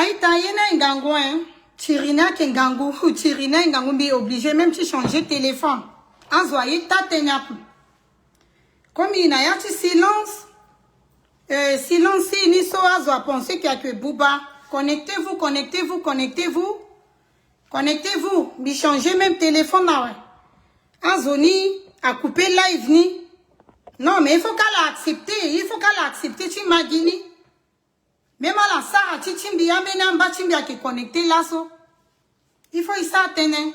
Aïta, yena ngango, hein. Tirina kengango, tirina ngango, mais obligé même de changer de téléphone. Enzoyer ta tenapu. Comme il y a un silence, silence, ni so azo penser qu'il y a que Bouba. Connectez-vous, connectez-vous, connectez-vous. Connectez-vous. Mais changez même téléphone là, ouais. Azoni a coupé live ni. Non, mais il faut qu'elle accepte. Il faut qu'elle accepte. Tu m'as dit ni. Même à la Sarah, tu timbia, mais n'en bas timbia qui est connecté là, so. Il faut y s'atteindre.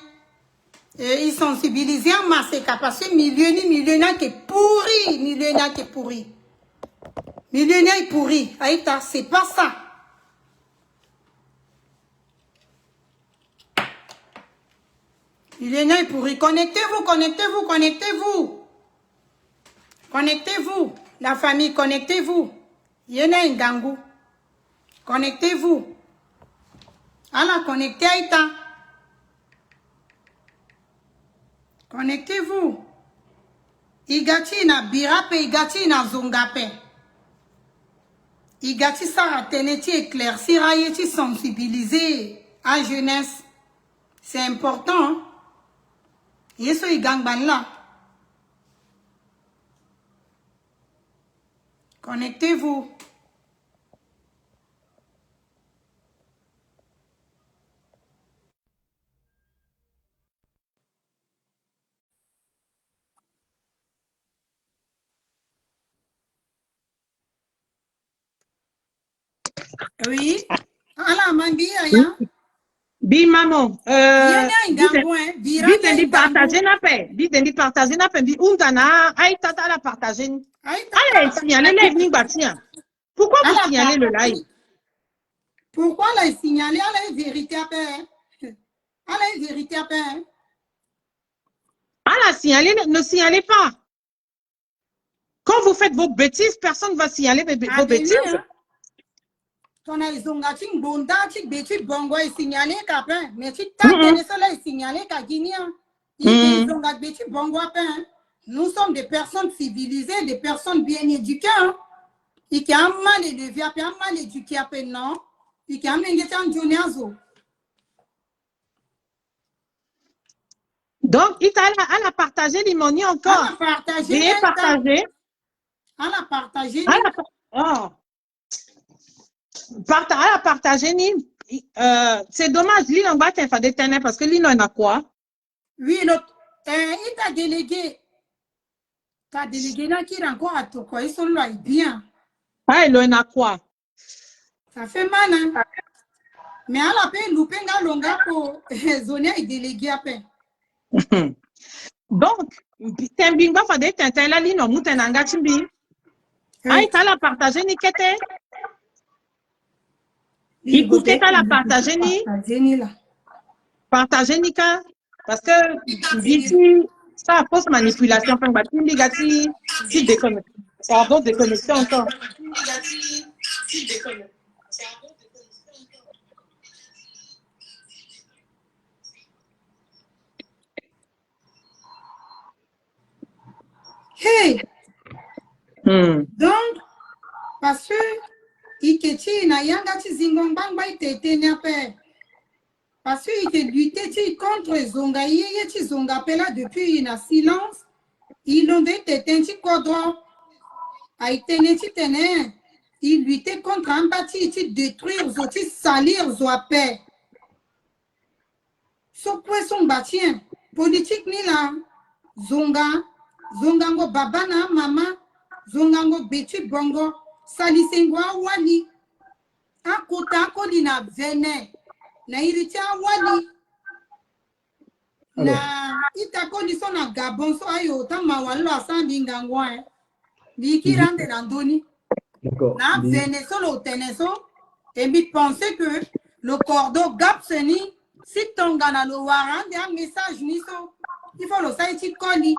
Ils sensibilisent en masse, parce que millionnaire qui est pourri. Millionnaire qui est pourri. Millionnaire est pourri. Aïta, c'est pas ça. Millionnaire est pourri. Connectez-vous, connectez-vous, connectez-vous. Connectez-vous. La famille, connectez-vous. Yena un gangou. Connectez-vous. Allah, connectez Aïta. Connectez-vous. Igati na birape, igati na zongape. Igati sara teneti éclaircir, ayeti sensibiliser à jeunesse. C'est important. Yeso igangban là. Connectez-vous. Oui. Allah mangi aya. Bi maman. Bitendi partager na paix. Bitendi partager na paix. Bi untana aïta ta la partager. Allez signaler live ni batia. Pourquoi vous signalez le live? Pourquoi la signaler à la vérité à paix? À la vérité à paix. À la signaler, ne signalez pas. Quand vous faites vos bêtises, personne ne va signaler vos bêtises. Ton aizongating bonda tik beti bongo est signalé capin mais tu t'as donné cela est signalé qu'à Guinéen ils ont beti bongo apin. Nous sommes des personnes civilisées, des personnes bien éduquées hein. Ils qui ont mal élevé à peine mal éduqué à peine non ils qui ont engagé en journée. Donc il a partagé l'imonie encore. Elle a partagé. Elle a partagé. Oh. Elle a partagé ni. C'est dommage, l'île en bas t'es fait détenir parce que l'île en a quoi? Oui, l'autre. Il t'a délégué. T'as délégué là qui encore à toi quoi. Ils sont là bien. Ah, il en a quoi? Ça fait mal hein. Mais elle a fait loupé nga longa pour zoner et délégué à peine. Donc, t'es bien pas fait détenir là l'île en mouton en gâchimbi. Ah, il t'a partagé ni qu'était? Écoutez, t'as la partagé ni partagé ni ka parce que d'ici ça à cause manipulation enfin battu négatif si déconnecté pardon déconnecté encore hey donc parce que Iketi na yanga ti zingombang ba itete nyape. Parce qu'il luttait contre Zonga, il Zonga là depuis une silence. Il ont été tentis cordon. A été tenen. Il luttait contre un bâti, il détruire, il salir, paix. So quoi son bâti politique ni là. Zonga, Zongango babana mama, Zongango betu bongo. Salisengwa wali akota kolina vene na iriti wali na ita condition na Gabon so ayo tama walo asandi ngangwa likirande randoni na vene solo teneso et mi penser que le cordon gap seni si tongana le warrant un message ni so il faut le saiti koli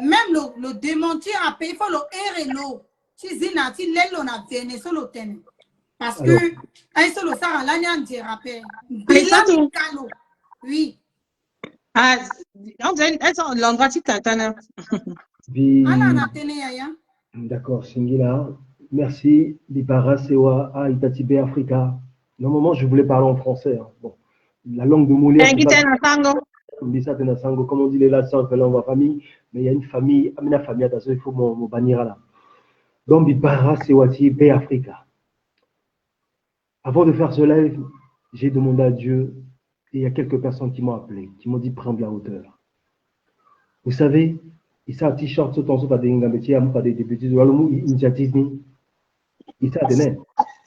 même le démentir après il faut le errer l'eau. Parce que un solo ça là n'y a un rappel. Oui. Ah, on dirait elles sont l'endroit qui t'attend. D'accord, Singila. Merci. Lipara Sewa a Itatibe Africa. Normalement, je voulais parler en français. Hein. Bon, la langue de Molière. Comme on dit, les là, ça, on va famille. Mais il y a une famille, la famille, attention, il faut me bannir là. Donc, Bibara, Sewati, Bay Africa. Avant de faire ce live, j'ai demandé à Dieu, et il y a quelques personnes qui m'ont appelé, qui m'ont dit prendre la hauteur. Vous savez, il s'est un t-shirt, ce temps, pas des ngambetiers, pas des députés, initiative, il s'est donné.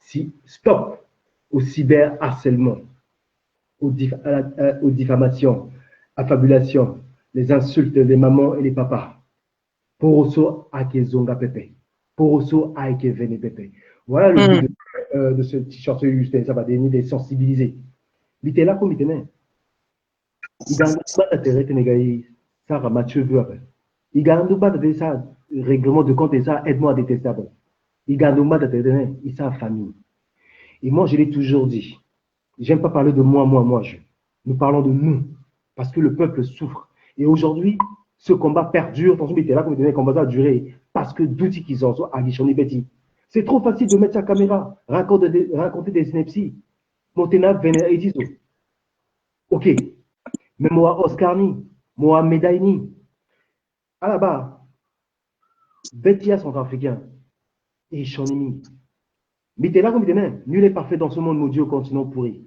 Si, stop au cyberharcèlement, aux diffamations, affabulations, les insultes des mamans et les papas. Pour osso ake zonga pepe. Pour osso ake vene pepe. Voilà le but de ce t-shirt Justin, ça va des sensibiliser. Il était là comme il était. Il gagne pas d'intérêt, ça va Mathieu veut après. Il gagne pas d'intérêt, ça, règlement de compte et ça, aide-moi à détester après. Il gagne pas d'intérêt, il sa famille. Et moi, je l'ai toujours dit. J'aime pas parler de moi. Nous parlons de nous. Parce que le peuple souffre. Et aujourd'hui, ce combat perdure. Attention, il était là comme il combat va durer. Parce que d'outils qu'ils ont, c'est trop facile de mettre sa caméra, raconter des synapses. Montena Vener et Diso. Ok. Mais moi, Oscarni, moi, Medaini. À la bas, Betia sont africains. Et Chonimi. Mais t'es là comme il est. Nul n'est parfait dans ce monde maudit au continent pourri.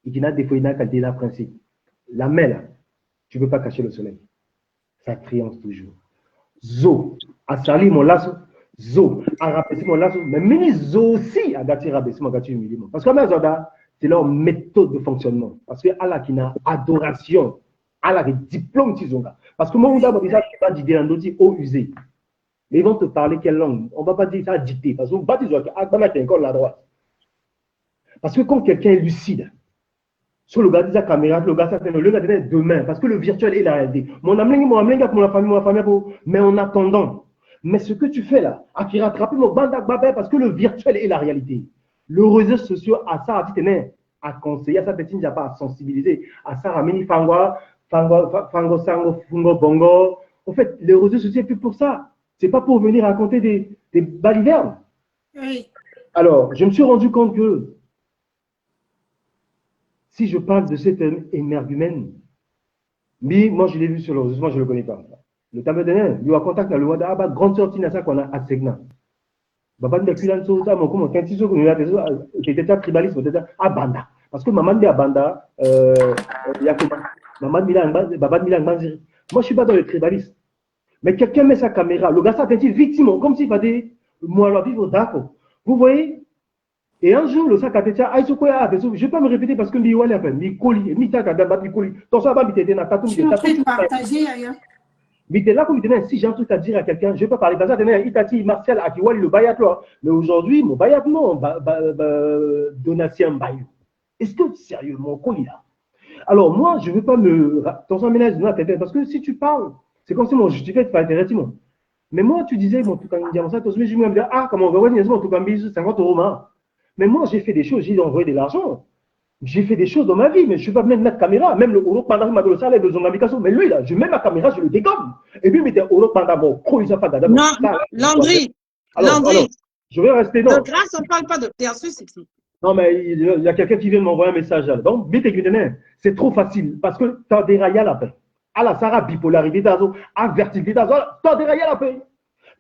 Il y a des fois, il y a qualité là, principe. La mer, là, tu ne peux pas cacher le soleil. Ça triomphe toujours. Zo, a sali mon lasso. Zo, a rabaissé mon lasso. Mais mini Zo aussi a gâté rabaissé mon gâté humilié. Parce que c'est leur méthode de fonctionnement. Parce que Allah qui n'a adoration, Allah qui diplôme, parce que moi, on a dit ça, tu vas dire un outil haut usé. Mais ils vont te parler quelle langue? On ne va pas dire ça dicté. Parce qu'on va dire que encore la droite. Parce que quand quelqu'un est lucide, sur le gars de la caméra, le gars de demain, parce que le virtuel est la réalité. Mon ami, pour la famille, mais en attendant, mais ce que tu fais là, à qui rattraper mon bandak babé, parce que le virtuel est la réalité. Le réseau social, à ça, à conseiller, à ça, il n'y a pas à sensibiliser, à ça, rameni fango, sango, fungo, bongo. En fait, les réseaux sociaux, c'est plus pour ça. C'est pas pour venir raconter des balivernes. Oui. Alors, je me suis rendu compte que si je parle de cet énergumène, mais moi je l'ai vu sur le réseau, moi je ne le connais pas. Le tableau d'un, il y a contact avec le Wada, grande sortie dans ça qu'on a à Segna. Baba de Kulan Sosa, mon comment, quand ils sont venus là, c'était un tribalisme, c'était à Banda. Parce que maman dit à Banda, il y a comment, maman de Milan, Baba de Milan, moi je ne suis pas dans le tribalisme. Mais quelqu'un met sa caméra, le gars s'attendait victime, comme s'il fallait moi la vivre d'accord. Vous voyez? Et un jour, le sac a été je ne vais pas me répéter parce que je vais me coller, si j'ai un truc à dire à quelqu'un, je ne vais pas parler. Martial, le bayat, mais aujourd'hui, mon bayat, non, donation bayou. Est-ce que sérieux, mon colis là? Alors, moi, je ne veux pas me. Parce que si tu parles, c'est comme si mon justifié pas intéressé. Mais moi, tu disais, mon tout je me disais, ah, comment on va voir, mon tout 50 €. Mais moi, j'ai fait des choses, j'ai envoyé de l'argent. J'ai fait des choses dans ma vie, mais je ne vais pas même mettre caméra. Même le Euro pendant que je salaire de Zongamicasso. Mais lui, là, je mets ma caméra, je le dégomme. Et puis, il mettait Euro pendant mon pro, il n'a pas d'adam. Non, Landry. Alors, je vais rester. Non. De grâce, on ne parle pas de Persus ici. Non, mais il y a quelqu'un qui vient de m'envoyer un message là. Donc, c'est trop facile parce que tu as déraillé à la paix. À la Sarah, bipolarité d'azo, avertivité d'azo, tu as déraillé à la paix.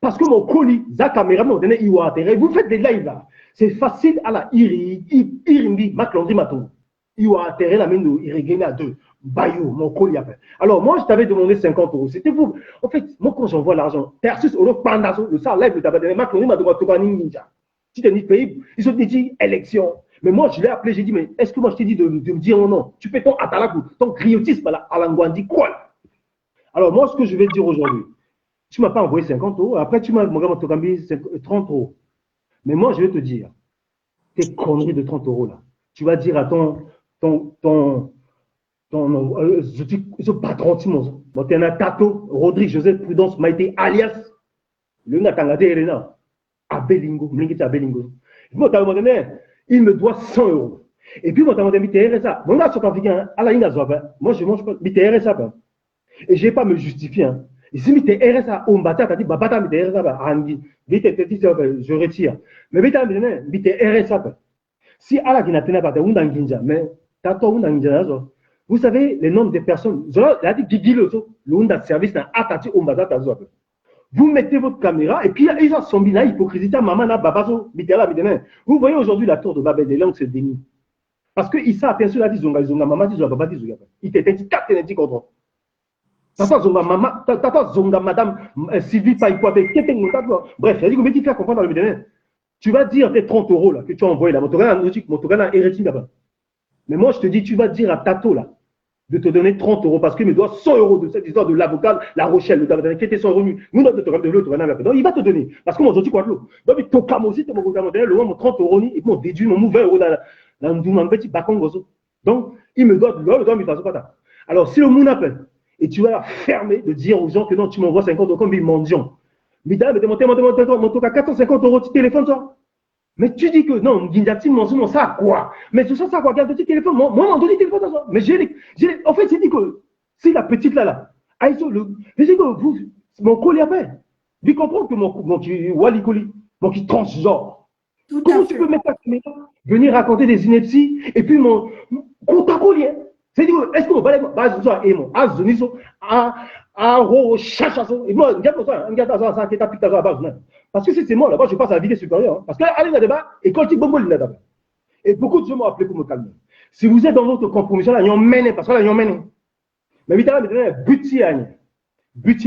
Parce que mon colis, la caméra, vous faites des lives là. C'est facile à la irimbi, maclondri matou. Il y a intérêt la mine irriguer à 2. Bayou, mon colis après. Alors, moi, je t'avais demandé 50 €. C'était vous. En fait, moi, quand j'envoie l'argent, Persus, Euro, Pandazo, le salaire, le tabac, maclondri matou, ninja. Si tu es pays, ils ont dit élection. Mais moi, je l'ai appelé, j'ai dit, mais est-ce que moi, je t'ai dit de me dire non? Tu fais ton atalakou, ton griotisme à l'angwandi, quoi? Alors, moi, ce que je vais dire aujourd'hui, tu ne m'as pas envoyé 50 €, après, tu m'as envoyé 30 €. Mais moi, je vais te dire, tes conneries de 30 € là, tu vas dire à ton patron, tu es un tato, Rodrigue, Joseph Prudence, Maïté, alias, le Natangade Elena, Abelingo, Abelingo. Il me doit 100 €. Et puis, moi, je t'ai RSA. Mon gars, moi, je mange pas, mais t'es RSA. Et je n'ai pas à me justifier. Et si tu es RSA, on bata, tu as dit, Babata, mais RSA, je retire. Mais tu es RSA. Si Allah qui n'a tenu pas de mais tato vous savez le nombre de personnes, le service n'a atati au bazar. Vous mettez votre caméra et puis ils ont sombi la hypocrisie, maman na babazo, vous voyez aujourd'hui la tour de Babel, les langues se dénient. Parce que Issa a perçu la vie zonga, maman dit zonga, baba dit zonga. Il t'était dit 4 ténétiques contre. Tata zonga maman, tata zonga madame Sylvie Païkouabe, bref, il a dit que tu fais comprendre dans le Bénin. Tu vas dire tes 30 € là, que tu as envoyé là, mon togana héritier là-bas. Mais moi je te dis, tu vas dire à Tato là, de te donner 30 € parce qu'il me doit 100 € de cette histoire de l'avocat, La Rochelle, le qui était 100 €. Nous, notre donc il va te donner. Parce que moi, je dis quoi de l'eau. Donc, il toque aussi, mon 30 € et puis on déduit mon 20 € dans un petit bacon. Donc, il me doit, il passe pas. Alors, si le monde appelle, et tu vas fermer de dire aux gens que non, tu m'envoies 50 € comme ils mendiants. Mais t'as monté à 450 € de téléphone, toi. Mais tu dis que non, Guindati, mon ça quoi? Mais ce ça quoi? Regarde le petit téléphone, moi, mon téléphone, ça. Mais en fait, j'ai dit que si la petite là, j'ai dit que vous, mon colis après, lui comprendre que mon qui Wally Koli, mon qui transgenre. Comment tu peux mettre ta caméra, venir raconter des inepties, et puis mon contact collier? C'est dit, est-ce que mon balai, et mon azoniso, chachasso, et moi, ça, qui est à la base, parce que si c'est moi, là-bas, je passe à la vitesse supérieure. Hein. Parce que aller là-bas, et quand tu bombo, là-bas. Et beaucoup de gens m'ont appelé pour me calmer. Si vous êtes dans votre compromission, là, ils ont mené, parce que là, ils ont mené. Mais vite, là, buti à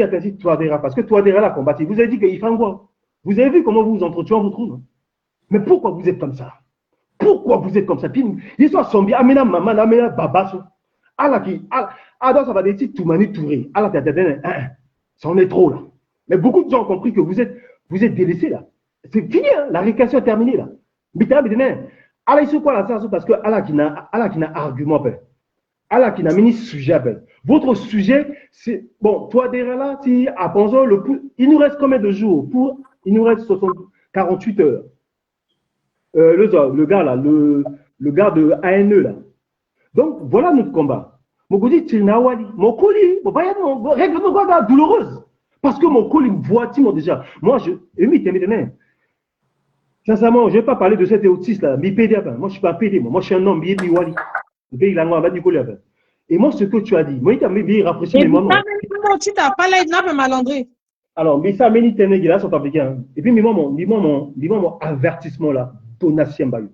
t'as dit, toi, parce que toi, là, combattu. Vous avez dit qu'il fait quoi? Vous avez vu comment vous vous entretuez, vous trouvez? Mais pourquoi vous êtes comme ça? Pourquoi vous êtes comme ça? Puis, ils sont sombi, amena maman, amena babasso. Allah qui, dans ça va dire, tout mani touré. Allah t'as dit, ça en est trop, là. Mais beaucoup de gens ont compris que vous êtes délaissés là. C'est fini, hein? La récréation est terminée là. Mais Allah, il se quoi là, parce que Allah qui n'a argument, Allah qui n'a mis sujet. Votre sujet, c'est, bon, toi derrière là, si à Panzo, il nous reste combien de jours? Il nous reste 48 heures. Le gars là, le gars de ANE là. Donc voilà notre combat. Mon goudi, mon colis, mon règle douloureuse. Parce que mon col, il me voit, déjà. Moi, sincèrement, je ne vais pas parler de cet autiste là. Moi, je ne suis pas pédé. Moi, je suis un homme, et moi, ce que tu as dit, moi, il t'a mis rafraîchi mes moments. Tu t'as pas là, il n'a pas malandré. Alors, mais ça, mais là, sont africains. Et puis, dis-moi mon avertissement là, Donatien Bayou.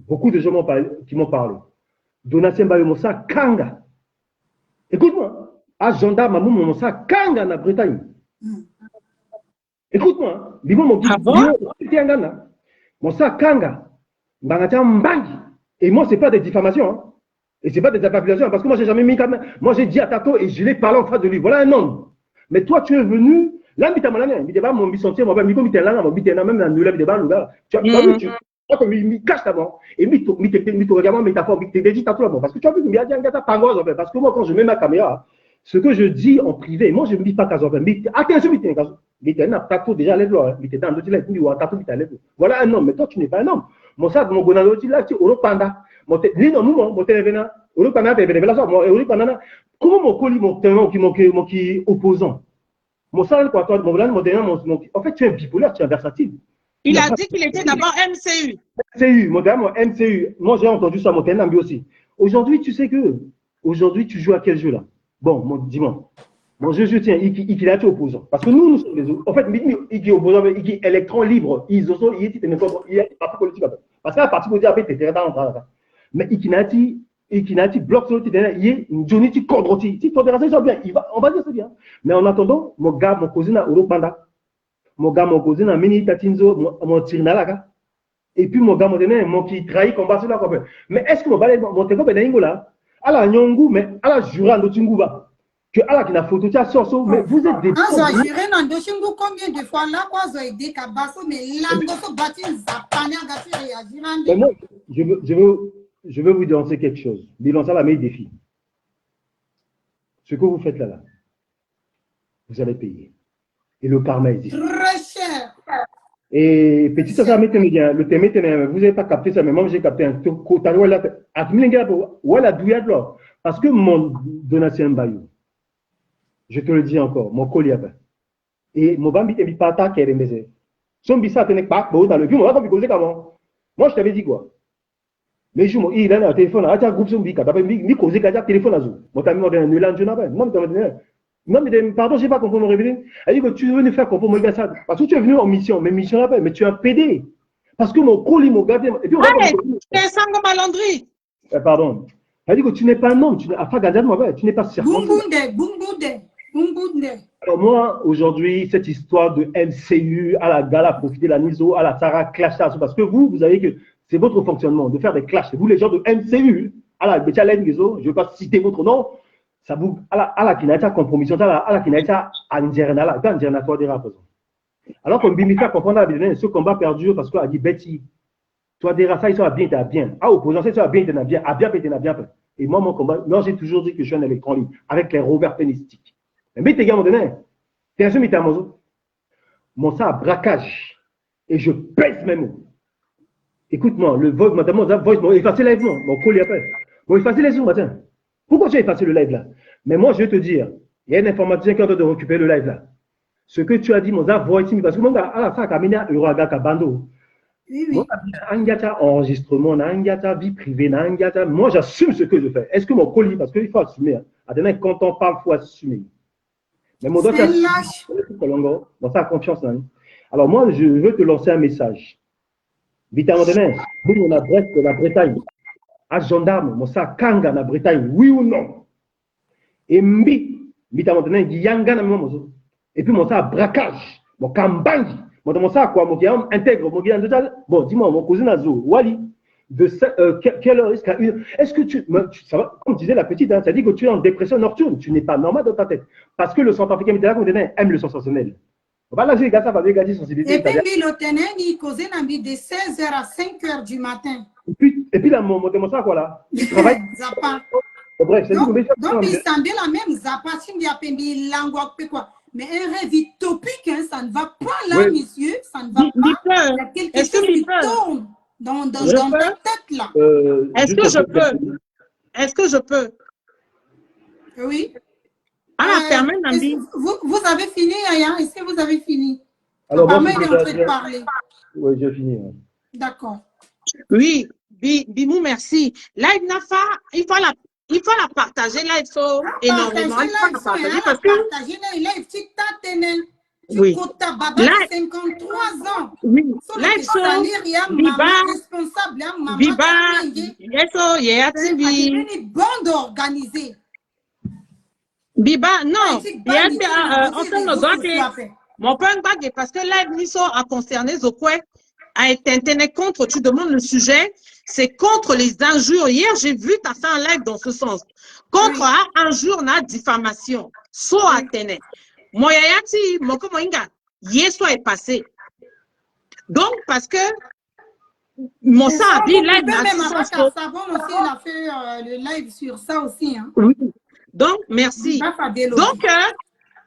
Beaucoup de gens qui m'ont parlé. Donatien Bayou, ça, Kanga. Écoute-moi. À gendarme, à mon ça, Kanga na Bretagne. Écoute-moi, dis-moi mon mon ça, Kanga, Mbangi. Et moi, ce n'est pas des diffamations. Hein. Et ce n'est pas des affabulations. Parce que moi, je n'ai jamais mis caméra. Moi, j'ai dit à Tato et je l'ai parlé en face de lui. Voilà un homme. Mais toi, tu es venu. Là, tu as mon bisontier, mon il cache d'abord. Et il te regarde métaphore. Il te dit Tato là-bas. Parce que tu as vu, il y a un pangos. Parce que moi, quand je mets ma caméra, ce que je dis en privé, moi je ne me dis pas qu'à mais attention, Tato déjà l'aide là, voilà un homme, mais toi tu n'es pas un homme. Mon sac, mon gonaloti là, tu es Europanda. Mon téléphone, Europanda, comment mon colis, mon qui opposant. Mon sac, quoi, toi, en fait, tu es bipolaire, tu es versatile. Il a dit qu'il était d'abord MCU. MCU. Moi j'ai entendu ça, mon téléphone aussi. Aujourd'hui, tu sais que, aujourd'hui, tu joues à quel jeu là? Bon, dis-moi. Mon jeu, tiens, il est opposant. Parce que nous sommes les autres. En fait, il est opposant, il est électron libre. Il est parti politique. Parce que la partie politique, après, tu es dans. Mais il bloque il est une journée, tu condroti. Si tu es ça bien, on va dire ça bien. Mais en attendant, mon gars, mon cousin à Europanda. Mon gars, mon cousin à Mini Tatinzo, mon Tirnalaga. Et puis mon gars, mon qui trahit combat sur la. Mais est-ce que mon téléphone est là? Allah nyongu mais Allah jura ndotinguba que Allah qui n'a photo tia soso mais vous êtes des Azo juré ndotingu combien de fois là quoi zo aidé kabaso mais lando so bati zapane gati réagir. Mais moi je veux vous lancer quelque chose. Bilan ça la meilleure défi. Ce que vous faites là vous allez payer. Et le karma existe. Très cher. Et petit ça le thème, vous n'avez pas capté ça, mais moi j'ai capté un truc. Parce que mon Donatien Bayou, je te le dis encore, mon collier, et mon bambi te pata qui est remisé. Son bisa tenait pas dans le but, on va pas causer comment. Moi, je t'avais dit quoi? Mais je il a un téléphone, il a un groupe, il a causé un téléphone à Zou. Moi, tu as mis un élan, je n'ai pas. Non, mais pardon, je n'ai pas compris mon révélé. Elle dit que tu veux nous faire comprendre mon gars ça. Parce que tu es venu en mission, mais mission là, mais tu es un PD. Parce que mon colis, mon gardien. Et puis, tu es sans malandrie. Pardon. Elle dit que tu n'es pas un homme, tu n'es pas circoncis. Alors moi, aujourd'hui, cette histoire de MCU, à la gala, profiter de la NISO, à la Sarah, clash, parce que vous savez que c'est votre fonctionnement de faire des clashs. Vous, les gens de MCU, à la Béchalène Niso, je ne vais pas citer votre nom, ça vous, à la Kinaïta compromission, à la Kinaïta Angerna, à la Angerna, toi, des rapports. Alors qu'on me fait comprendre ce combat perdu parce qu'on a dit Betty, toi, des races, ils sont bien, t'es bien. À opposant, ils sont bien, t'es bien, à bien, t'es bien. Et moi, mon combat, moi, j'ai toujours dit que je suis un électron libre avec les Robert Pénistiques. Mais t'es gars, mon donné, t'es un seul mon ça a braquage et je pèse mes mots. Écoute-moi, le vote, notamment, effacer le live, mon colis après. Bon, effacer les jours, matin. Pourquoi tu as effacé le live là? Mais moi, je vais te dire, il y a un informaticien qui est en train de récupérer le live là. Ce que tu as dit, mon ça, voici, parce que mon gars, à la fin, il y a un Uraga Kabando. Oui. Enregistrement, vie privée, moi j'assume ce que je fais. Est-ce que mon colis, parce qu'il faut assumer, quand on parle, il faut assumer. Mais mon doigt, c'est dans sa confiance. Alors moi, je veux te lancer un message. Vite à un moment donné, nous, on a Brest, la Bretagne, à gendarme, mon ça, Kanga, la Bretagne, oui ou non? Et vite à un moment donné, Yanga, et puis mon ça, braquage, mon Kambangi. Mon ça, quoi, mon gars intègre, mon gars bon, dis-moi, mon cousin Azo, Wally, de quelle heure est-ce que ça va, comme disait la petite, ça dit que tu es en dépression nocturne, tu n'es pas normal dans ta tête. Parce que le centrafricain aime le sensationnel. Voilà, j'ai gars, ça va dégager sensibilité. Et puis, le tenant, il causait de 16h à 5h du matin. Et puis là, mon ça, quoi, là, il travaille. Zappa. Bref, c'est donc, il semblait la même Zappa, si il y quoi. Mais un rêve utopique, hein, ça ne va pas là, oui. Monsieur, ça ne va pas. Il y a quelque chose qui tourne dans ta tête là. Est-ce que je peux? Oui. Vous avez fini, Aya? Est-ce que vous avez fini? Alors, moi, il est en train de parler. Oui, j'ai fini. Ouais. D'accord. Oui, Bimou, merci. Là, il faut la partager, là, il faut énormément. Il faut la partager parce que... Oui. Là, 53 ans. Oui. Là, il faut... Biba, il y a une bande organisée. Biba, non. Mon point bague, parce que là, ils sont à concerner Zokwe, à être internet contre, tu demandes le sujet, c'est contre les injures. Hier, j'ai vu, tu as fait un live dans ce sens. Contre injure, na diffamation. So internet. Moyayati, moko moinga, yeso est passé. Donc, parce que, mon ça a dit live, même Savon aussi, il a fait le live sur ça aussi. Hein. Oui. Donc, merci. Donc,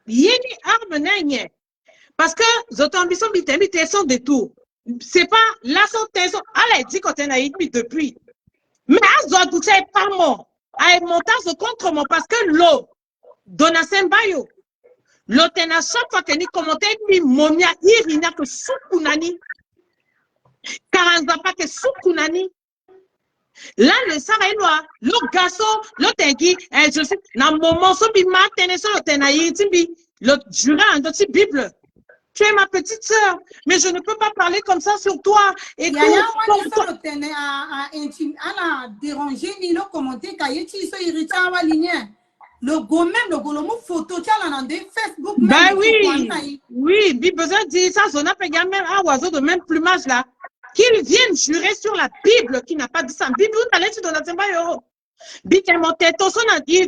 yéni arme n'est parce que zotambition bitemite sont des tours. C'est pas là son tension. Allez, dit qu'on a été depuis. Mais à Zodouche est pas mort. À montage contre moi parce que l'eau donne à Sembayo. L'eau tena chaque fois que ni commenté ni momia irina que soukunani. Karanza pas que soukunani. Là, le Saraïnois, le garçon, le tengi, je sais, dans le moment, ce qui m'a tenu sur le tenaï, le juré en d'autres Bible. Tu es ma petite sœur, mais je ne peux pas parler comme ça sur toi. Et il y a un qui a dérangé, ni le commenté, quand il est irrité à la ligne. Le go même, le go, le mot photo, tu as dans Facebook. Ben oui, oui, il besoin de dire ça, on a payé même un oiseau de même plumage là. Qu'ils viennent jurer sur la Bible qui n'a pas dit ça. Bible, on allait sur Donatien Bayo. Bible, mon tête, on s'en a dit,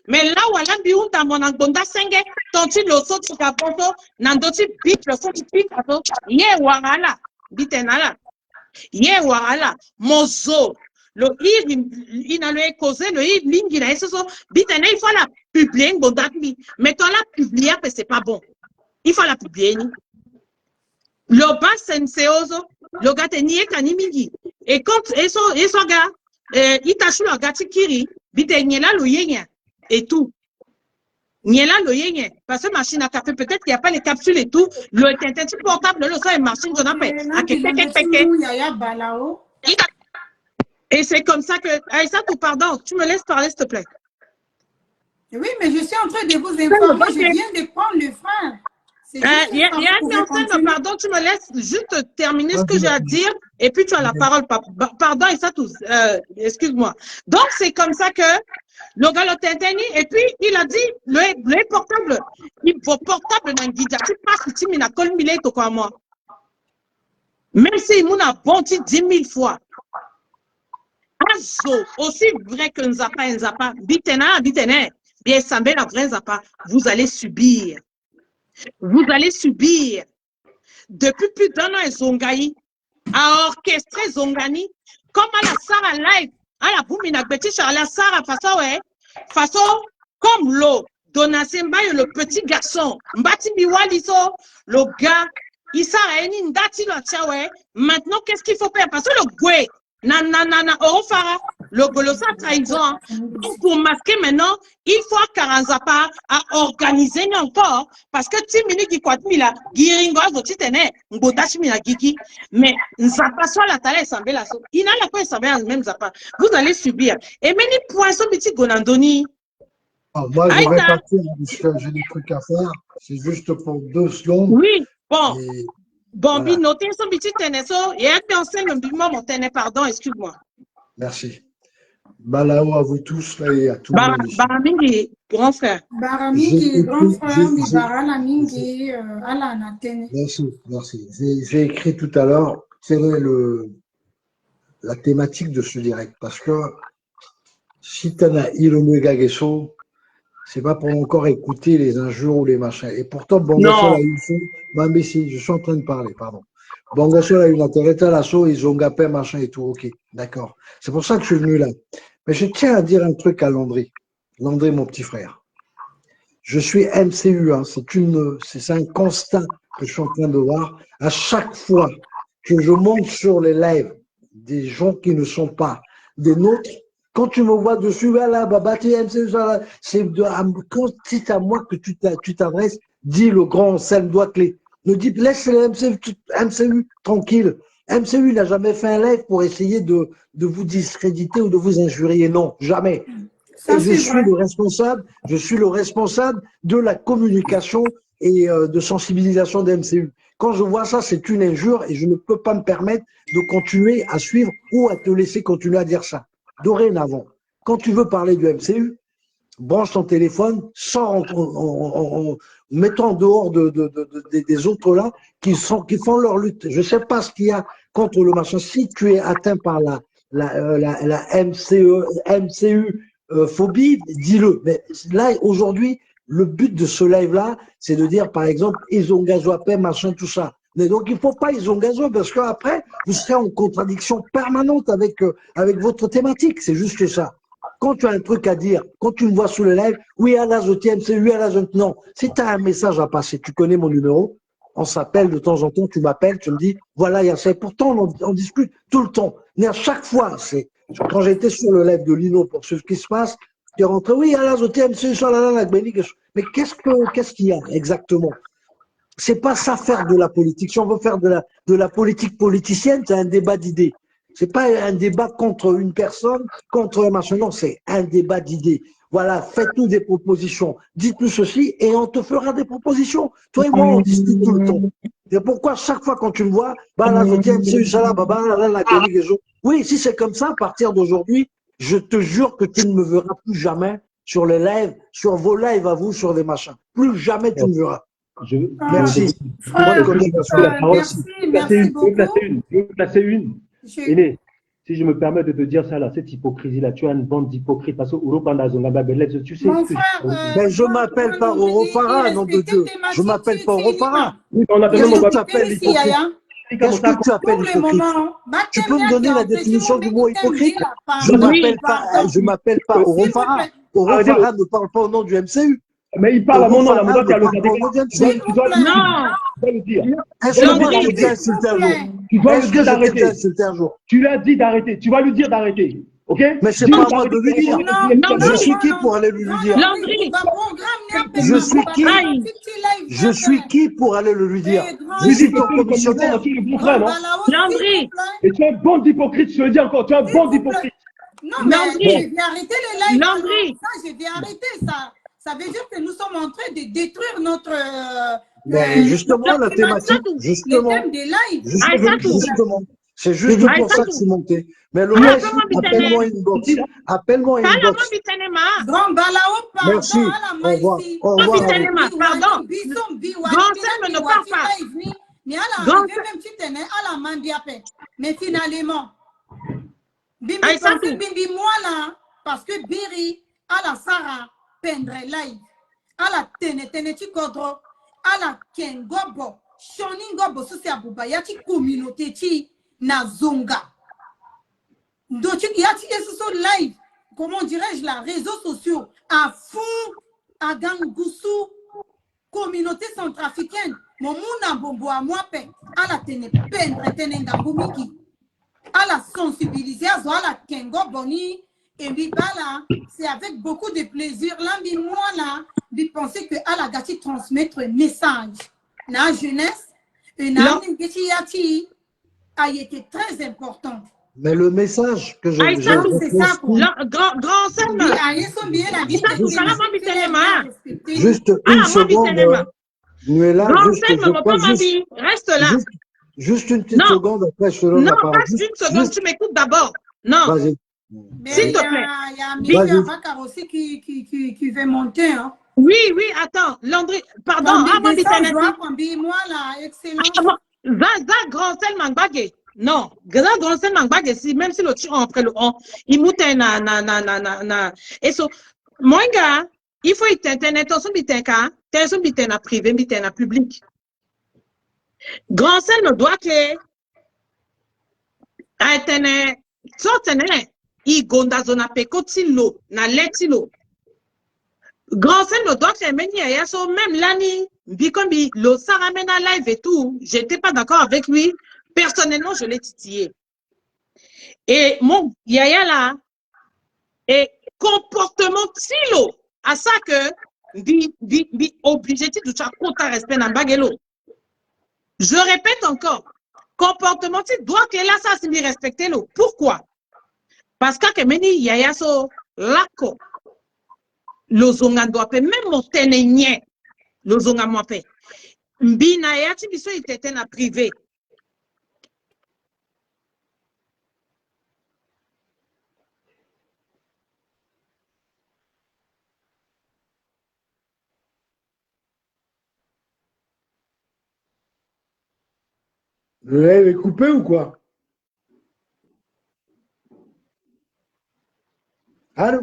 mais là où elle a dit, on t'a mon angonda senge, ton tu le saut, tu t'as pensé, n'andoti Bible, le saut, tu t'as pensé, yé, warala, bitenala, yé, warala, mozo, le il n'a le causé, le ligne, il a essayé, bitena, il faut la publier, mais quand la publier, c'est pas bon. Il faut la publier. Le bas senseoso, le gars est nié kanimigi. Et quand eso gars, il t'a chou le gars tikiri, bite nyela lo yenya et tout. N'y là le yéné. Parce que machine à café, peut-être qu'il n'y a pas les capsules et tout. Le tintin portable, le ça est machine qu'on appelle. Et c'est comme ça que. Aïssatou, pardon, tu me laisses parler, s'il te plaît. Oui, mais je suis en train de vous informer. Je viens de prendre le frère. Il y a un personne, pardon, tu me laisses juste terminer ce que j'ai à dire et puis tu as la parole. Pardon, Aïssatou, excuse-moi. Donc, c'est comme ça que le gars le tintani et puis il a dit le portable, il faut portable dans guida. Tu passes si mina col milé to quoi moi. Même si il a bonti 10 000 fois. Azo, aussi vrai que Nzapa, bitena, bien sambe la vraie Nzapa, vous allez subir. Vous allez subir. Depuis plus d'un an, Zongaï a orchestré Zongani comme à la Sarah live, à la Boumina Betiche, à la Sarah façon comme l'eau. Donasemba, le petit garçon, Mbati Miwaliso, le gars, il s'arrête, il ndati. Maintenant, qu'est-ce qu'il faut faire? Parce que le goué, Orofara, le golosa trahison. Donc, pour masquer maintenant, il faut Karanzapa à organiser encore. Parce que Timini qui quoi mila, Giringo, Votitene, Mbodachi mila Gigi, mais Nzapa soit la tala et la so. Il n'a la quoi et même Zapa. Vous allez subir. Et même les poissons petits Gonandoni. Moi, je vais partir parce que j'ai des trucs à faire. C'est juste pour 2 secondes. Oui, bon. Et... Bon, voilà. Notez son petit teneso et attention, le bimon, mon tenez, pardon, excuse-moi. Merci. Balao à vous tous là, et à tout le monde. Baramingi, grand frère. Baramingi, grand frère, Baramingi, Alana, tenez. Merci. J'ai écrit tout à l'heure quelle est la thématique de ce direct. Parce que si tu as Ilome Gageso, c'est pas pour encore écouter les injures ou les machins. Et pourtant, Bongoso a eu mais si, je suis en train de parler, pardon. Bongoso a eu la terreta, l'assaut, ils ont gapé, machin et tout. Ok, d'accord. C'est pour ça que je suis venu là. Mais je tiens à dire un truc à Landry. Landry, mon petit frère. Je suis MCU, hein. C'est un constat que je suis en train de voir. À chaque fois que je monte sur les lives des gens qui ne sont pas des nôtres, quand tu me vois dessus, voilà, quand c'est à moi que tu t'adresses, dis le grand Anselme Douaclé. Ne dis, laisse le MCU tranquille. MCU n'a jamais fait un live pour essayer de vous discréditer ou de vous injurier. Non, jamais. Et je suis le responsable de la communication et de sensibilisation de MCU. Quand je vois ça, c'est une injure et je ne peux pas me permettre de continuer à suivre ou à te laisser continuer à dire ça. Dorénavant, quand tu veux parler du MCU, branche ton téléphone sans en mettant en dehors des autres là qui font leur lutte. Je ne sais pas ce qu'il y a contre le machin. Si tu es atteint par la MCU phobie, dis-le. Mais là, aujourd'hui, le but de ce live-là, c'est de dire, par exemple, ils ont gazoapé, machin, tout ça. Mais donc, il ne faut pas ils ont gazo parce qu'après, vous serez en contradiction permanente avec votre thématique. C'est juste ça. Quand tu as un truc à dire, quand tu me vois sous le live, oui, à la MCU, à la non. Si tu as un message à passer, tu connais mon numéro, on s'appelle de temps en temps, tu m'appelles, tu me dis, voilà, il y a ça. Et pourtant, on discute tout le temps. Mais à chaque fois, quand j'étais sur le live de Lino pour ce qui se passe, tu es rentré, oui, à la MCU, mais qu'est-ce qu'il y a exactement? C'est pas ça faire de la politique. Si on veut faire de la politique politicienne, c'est un débat d'idées. C'est pas un débat contre une personne, contre un machin. Non, c'est un débat d'idées. Voilà, faites-nous des propositions. Dites-nous ceci et on te fera des propositions. Toi et moi, on discute tout le temps. Et pourquoi chaque fois quand tu me vois, oui, si c'est comme ça, à partir d'aujourd'hui, je te jure que tu ne me verras plus jamais sur les lives, sur vos lives à vous, sur des machins. Plus jamais tu me verras. Merci. Merci beaucoup. Je veux placer une. Aîné, si je me permets de te dire ça, là, cette hypocrisie-là, tu as une bande d'hypocrites. Parce que tu sais. Mais je ne m'appelle pas Orofara, nom de Dieu. Je ne m'appelle pas Orofara. Qu'est-ce que tu appelles hypocrite? Qu'est-ce que tu appelles hypocrite? Tu peux me donner la définition du mot hypocrite? Je ne m'appelle pas Orofara. Orofara ne parle pas au nom du MCU. Mais il parle à mon nom, la monnaie, tu as le Est-ce que moi je dis insulter un jour? Est-ce que je t'ai insulté un jour? Tu lui as dit d'arrêter. Tu vas lui dire d'arrêter. Ok? Mais c'est pas à moi de lui dire. Je suis qui pour aller lui dire? Landry, Je suis qui? Je suis qui pour aller le lui dire? Je suis ton commissionnaire. Landry. Et tu es un bon hypocrite, je te le dis encore, tu es un bon hypocrite. Non, mais je vais arrêter les lives. Landry. Ça, je vais arrêter ça. Ça veut dire que nous sommes en train de détruire notre... justement, la thématique, justement, le thème des lives. justement. C'est juste pour ça que c'est monté. Mais le reste, appelle-moi inbox. Appelle-moi inbox. Merci. Au revoir. Au revoir. Pardon. Grand Selme ne parle pas. Mais finalement, parce que Biri, à la Sarah, pendre live, à la Tene Tikodro, à la Kengobo, Shoningobo, Susi Abouba, Yati communauté ti na Zonga. Donc, Yati sur live, comment dirais-je, la réseaux sociaux, à fond, à Gangoussou, communauté centrafricaine, mon mouna bombo à moi, à la Tene pendre, Tene Ngambumiki, à la sensibiliser, à la Kengo Boni. Et puis là, c'est avec beaucoup de plaisir. Là, moi, là, de penser que à la gâti transmettre un message. La jeunesse, a été très important. Mais le message que je c'est ça. Grand Selme. Juste une seconde. Reste là. Juste une petite seconde, après je te donne la parole. Non, pas une seconde, tu m'écoutes d'abord. Non. Vas-y. S'il te plaît. Il y a Michel Vakar aussi qui veut monter. Hein. Oui, attends. Landry, pardon. Avant moi, là, excellent. Zaza, Grand Selme Mangbagé. Non, Grand Selme Mangbagé, même si le tue après le on, il moute na. Et so, moi, gars, il faut être internet, on s'en na privé, na public. Grand Selme doit que internet, sortene. I gonda zona peko tilo na letilo. Grand Selme doit que meni ya so même l'année bikombi lo saramena live et tout, j'étais pas d'accord avec lui. Personnellement, je l'ai titillé. Et mon yaya là et comportement tilo à ça que bi obligé de faire compte respect na bagelo. Je répète encore, comportement tilo doit que là ça c'est respecter l'eau. Pourquoi? Parce que meni yaya so lako lozonga doit même monter nye lozonga moi fait mbina ya ti biso itete na privé. Le live est coupé ou quoi? Allô?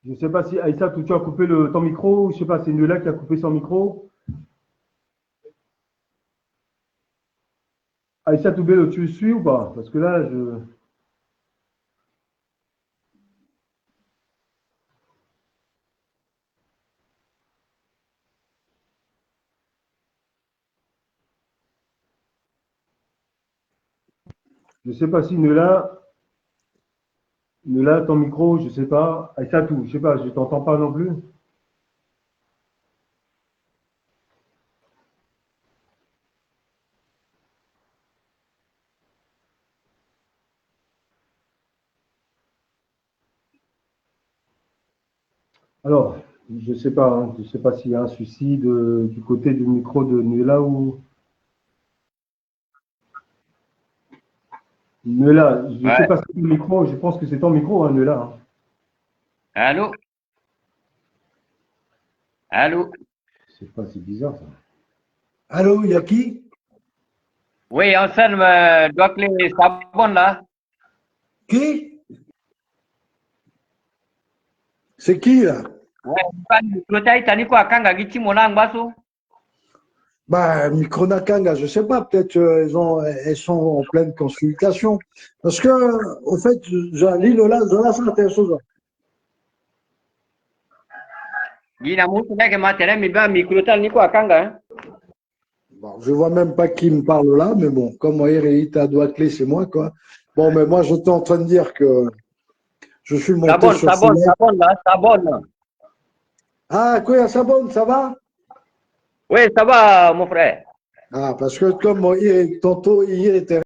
Je ne sais pas si Aïssa, tu as coupé ton micro, je ne sais pas, c'est Nuela qui a coupé son micro. Aïssa Toubelo, tu le suis ou pas? Parce que là, je ne sais pas si Nuela, ton micro, je ne sais pas. Aïssa Tou, je ne sais pas, je ne t'entends pas non plus. Alors, je ne sais pas, hein, je ne sais pas s'il y a un souci du côté du micro de Nuela ou... Nuela, je ne sais pas si c'est ton micro, je pense que c'est ton micro, hein, Nuela. Hein. Allô? Allô? Je sais pas, c'est bizarre ça. Allô, il y a qui? Oui, Anselme doit que les sabons là. Qui? C'est qui là? Bah, Micronakanga, je sais pas, peut-être elles sont en pleine consultation. Parce que, au fait, Zola, ça, c'est une chose. Bon, je vois même pas qui me parle là, mais bon, comme Hérita doit clé, c'est moi, quoi. Bon, mais moi, j'étais en train de dire que je suis monté sur ce live. Ça bonne. Ah, quoi, ça bonne, ça va? Oui, ça va, mon frère. Ah, parce que comme tantôt, hier était